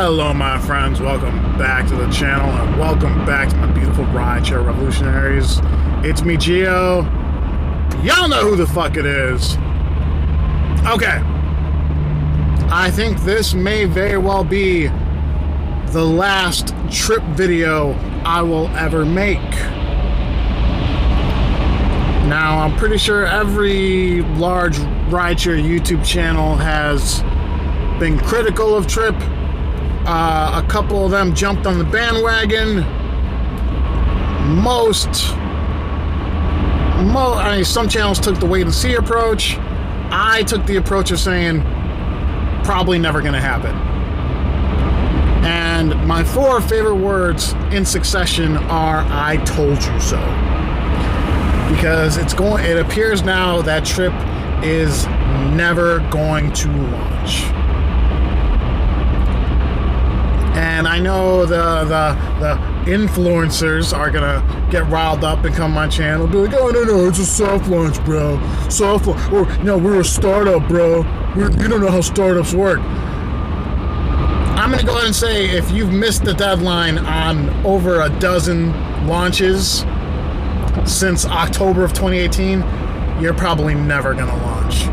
Hello my friends, welcome back to the channel and welcome back to my beautiful rideshare revolutionaries. It's me, Gio. Y'all know who the fuck it is. Okay. I think this may very well be the last Tryp video I will ever make. Now, I'm pretty sure every large rideshare YouTube channel has been critical of Tryp. A couple of them jumped on the bandwagon. Some channels took the wait-and-see approach. I took the approach of saying, probably never gonna happen. And my 4 favorite words in succession are, I told you so. Because it appears now that Tryp is never going to launch. And I know the influencers are gonna get riled up and come on my channel and be like, oh no, it's a soft launch, bro. Soft launch. Or no, we're a startup, bro. You don't know how startups work. I'm gonna go ahead and say, if you've missed the deadline on over a dozen launches since October of 2018, you're probably never gonna launch.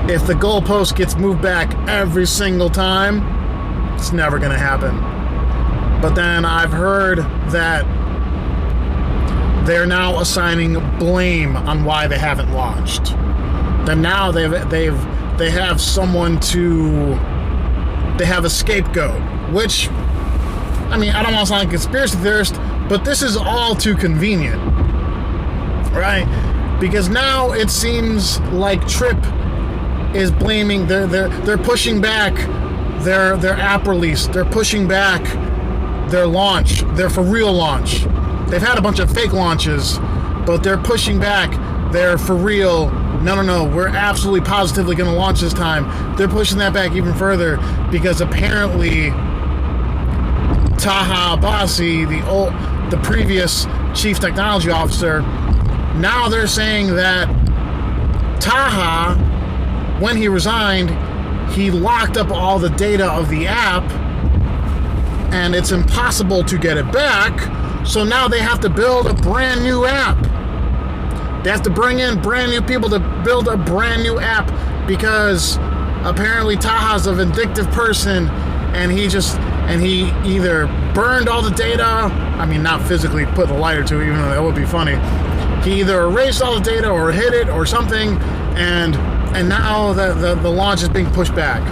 If the goalpost gets moved back every single time, it's never gonna happen. But then I've heard that they're now assigning blame on why they haven't launched. Then now they have someone they have a scapegoat, which, I mean, I don't want to sound like a conspiracy theorist, but this is all too convenient, right? Because now it seems like Tryp is blaming, they're pushing back their app release. They're pushing back their launch, their for real launch. They've had a bunch of fake launches, but they're pushing back their for real, no, we're absolutely positively going to launch this time. They're pushing that back even further because apparently Taha Abbasi, the previous chief technology officer, now they're saying that Taha, when he resigned, he locked up all the data of the app and it's impossible to get it back. So now they have to build a brand new app. They have to bring in brand new people to build a brand new app because apparently Taha's a vindictive person and he either burned all the data, I mean, not physically put the lighter to it, even though that would be funny. He either erased all the data or hid it or something, and now the launch is being pushed back.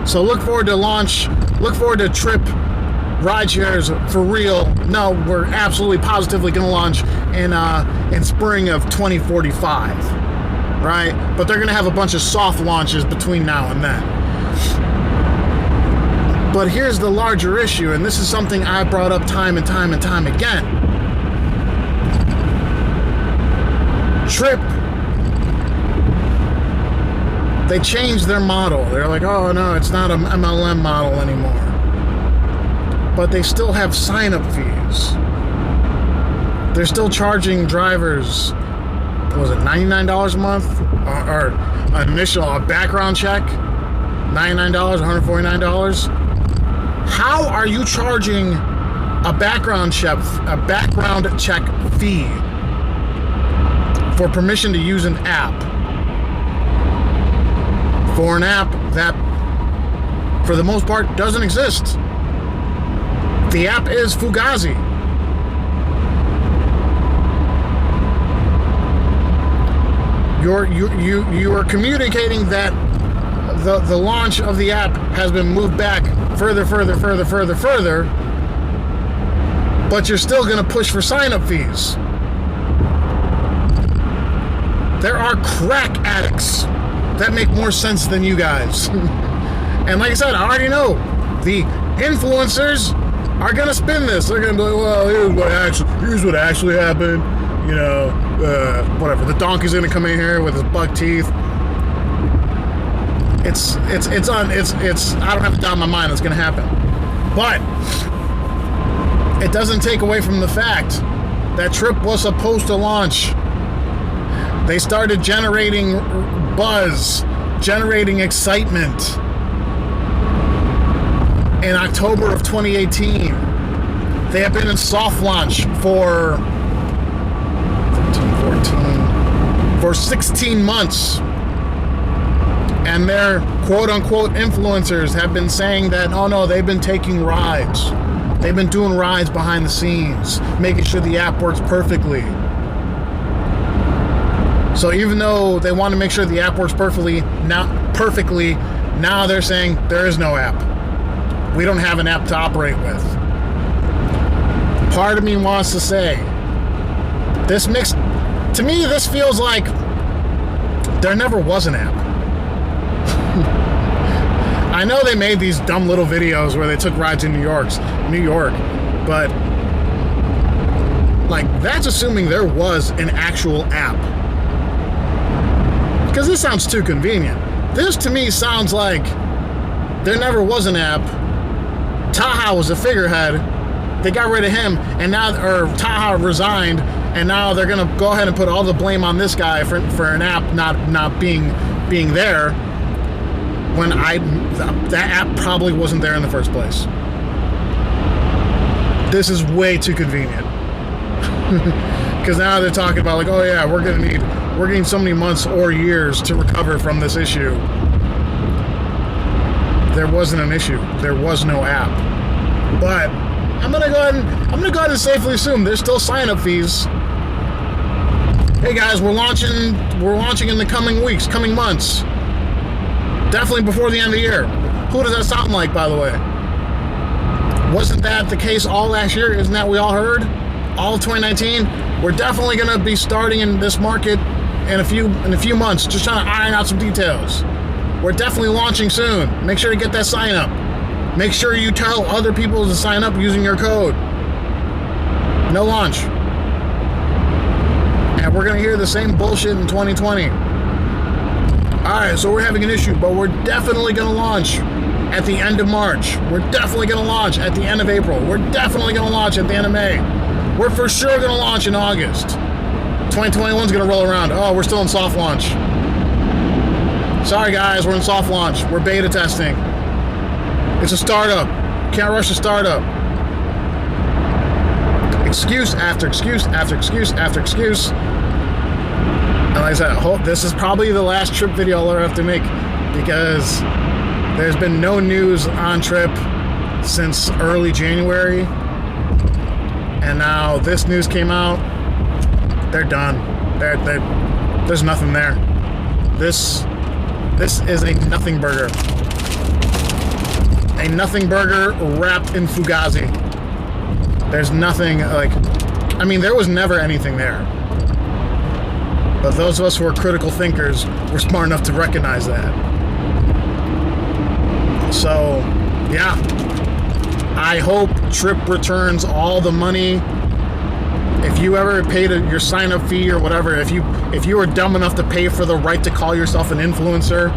So look forward to Tryp rideshares for real. No, we're absolutely positively going to launch in spring of 2045, right? But they're going to have a bunch of soft launches between now and then. But here's the larger issue, and this is something I brought up time and time again. Tryp, they changed their model. They're like, oh no, it's not an MLM model anymore. But they still have sign-up fees. They're still charging drivers, what was it, $99 a month? Or a background check, $99, $149. How are you charging a background check fee for permission to use an app? For an app that, for the most part, doesn't exist. The app is Fugazi. You are communicating that the launch of the app has been moved back further, but you're still going to push for sign-up fees. There are crack addicts that make more sense than you guys. And like I said, I already know the influencers are gonna spin this. They're gonna be like, well, here's what actually happened. You know, whatever. The donkey's gonna come in here with his buck teeth. It's I don't have a doubt in my mind it's gonna happen. But it doesn't take away from the fact that Tryp was supposed to launch. They started generating buzz, generating excitement. in October of 2018. They have been in soft launch for 16 months. And their quote-unquote influencers have been saying that, oh no, they've been taking rides. They've been doing rides behind the scenes, making sure the app works perfectly. So even though they want to make sure the app works perfectly, now they're saying there is no app. We don't have an app to operate with. Part of me wants to say, to me, this feels like there never was an app. I know they made these dumb little videos where they took rides in New York, but like that's assuming there was an actual app. Because this sounds too convenient. This to me sounds like there never was an app. Taha was a figurehead. They got rid of him, and now, or Taha resigned, and now they're gonna go ahead and put all the blame on this guy for an app not being there. When that app probably wasn't there in the first place. This is way too convenient. Because now they're talking about like, oh yeah, we're gonna need so many months or years to recover from this issue. There wasn't an issue. There was no app. But I'm gonna go ahead and safely assume there's still sign-up fees. Hey guys, we're launching in the coming weeks, coming months. Definitely before the end of the year. Who does that sound like, by the way? Wasn't that the case all last year? Isn't that what we all heard? All of 2019? We're definitely going to be starting in this market in a few months, just trying to iron out some details. We're definitely launching soon. Make sure to get that sign up. Make sure you tell other people to sign up using your code. No launch. And we're going to hear the same bullshit in 2020. Alright, so we're having an issue, but we're definitely going to launch at the end of March. We're definitely going to launch at the end of April. We're definitely going to launch at the end of May. We're for sure going to launch in August. 2021 is going to roll around. Oh, we're still in soft launch. Sorry guys, we're in soft launch. We're beta testing. It's a startup. Can't rush a startup. Excuse after excuse after excuse after excuse. And like I said, I hope this is probably the last Tryp video I'll ever have to make, because there's been no news on Tryp since early January, and now this news came out. They're done. There's nothing there. This is a nothing burger. A nothing burger wrapped in Fugazi. There's nothing like. I mean, there was never anything there. But those of us who are critical thinkers were smart enough to recognize that. So, yeah. I hope Tryp returns all the money. If you ever paid your sign-up fee or whatever, if you were dumb enough to pay for the right to call yourself an influencer,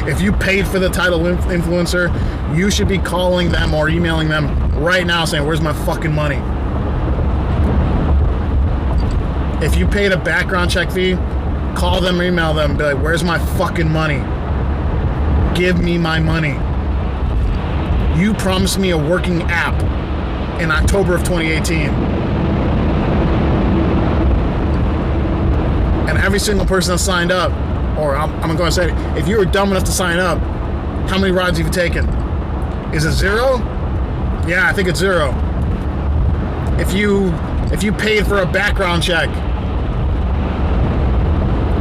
if you paid for the title influencer, you should be calling them or emailing them right now saying, where's my fucking money? If you paid a background check fee, call them or email them. Be like, where's my fucking money? Give me my money. You promised me a working app in October of 2018. And every single person that signed up, or I'm going to go and say, if you were dumb enough to sign up, how many rides have you taken? Is it 0? Yeah, I think it's 0. If you paid for a background check,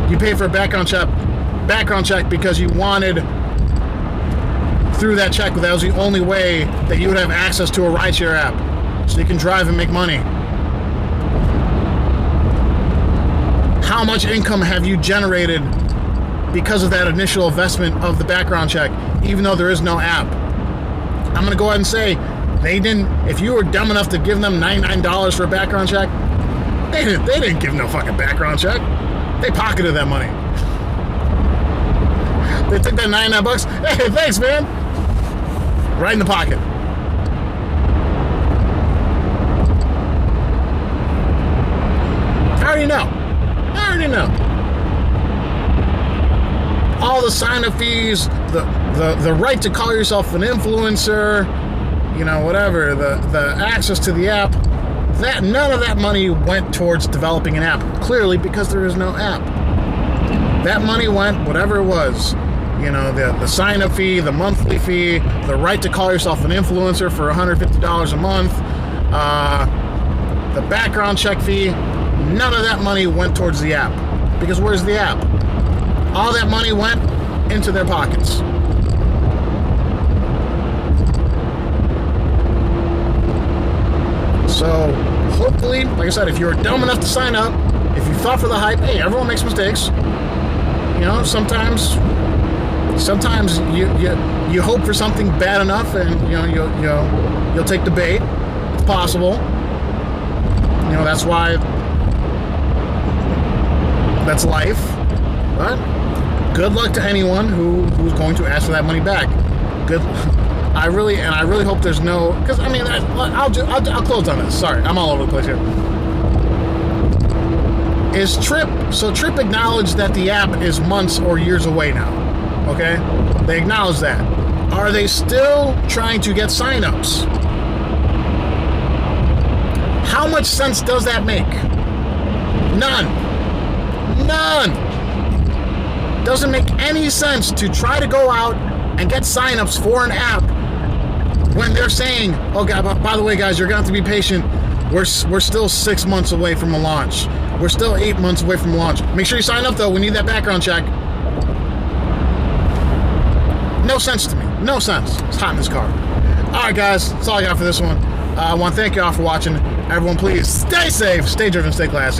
you paid for a background check because you wanted, through that check, that was the only way that you would have access to a rideshare app, so you can drive and make money. How much income have you generated because of that initial investment of the background check, even though there is no app? I'm going to go ahead and say, they didn't. If you were dumb enough to give them $99 for a background check, they didn't give no fucking background check. They pocketed that money. They took that $99. Hey, thanks, man. Right in the pocket. I already know. All the sign-up fees, the right to call yourself an influencer, you know, whatever, the access to the app, that none of that money went towards developing an app. Clearly, because there is no app. That money went, whatever it was, you know, the sign-up fee, the monthly fee, the right to call yourself an influencer for $150 a month, the background check fee, none of that money went towards the app. Because where's the app? All that money went into their pockets. So, hopefully, like I said, if you were dumb enough to sign up, if you thought for the hype, hey, everyone makes mistakes. You know, sometimes you hope for something bad enough, and you know you'll take the bait. It's possible. You know, that's why that's life. But good luck to anyone who's going to ask for that money back. Good. I really hope there's no, because I mean, I'll close on this. Sorry, I'm all over the place here. Is Tryp, so Tryp acknowledged that the app is months or years away now, okay? They acknowledge that. Are they still trying to get signups? How much sense does that make? None. Doesn't make any sense to try to go out and get signups for an app when they're saying, oh God, by the way, guys, you're going to have to be patient. We're still 6 months away from a launch. We're still 8 months away from launch. Make sure you sign up, though. We need that background check. No sense to me. No sense. It's hot in this car. All right, guys. That's all I got for this one. I want to thank you all for watching. Everyone, please stay safe, stay driven, stay classy.